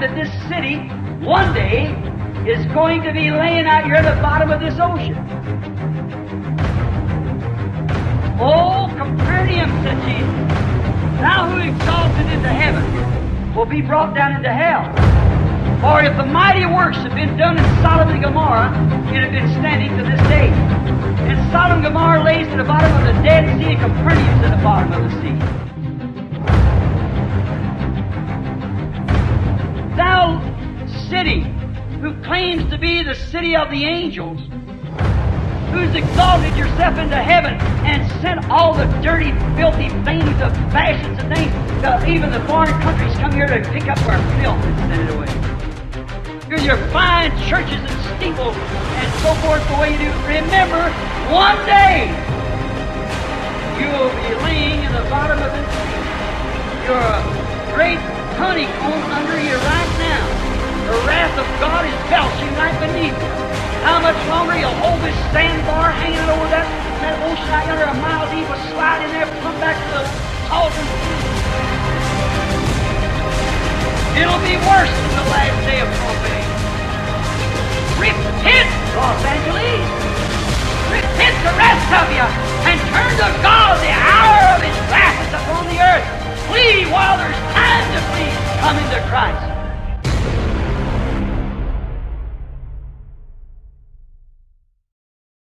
find that this city, one day, is going to be laying out here at the bottom of this ocean. Oh, Capernaum, said Jesus, thou who exalted into heaven will be brought down into hell. For if the mighty works had been done in Sodom and Gomorrah, it had been standing to this day. And Sodom and Gomorrah lays at the bottom of the Dead Sea, and Capernaum's at the bottom of the sea. Thou city, who claims to be the city of the angels, who's exalted yourself into heaven and sent all the dirty, filthy things, the fashions and things, even the foreign countries come here to pick up our filth and send it away. Because your fine churches and steeples and so forth the way you do. Remember, one day you'll be laying in the bottom of the sea. You're a great honeycomb under you right now. The wrath of God is belching right beneath you. How much longer you'll hold this sandbar hanging over that ocean out yonder a mile deep, will slide in there, come back to the Salton. It'll be worse than the last day of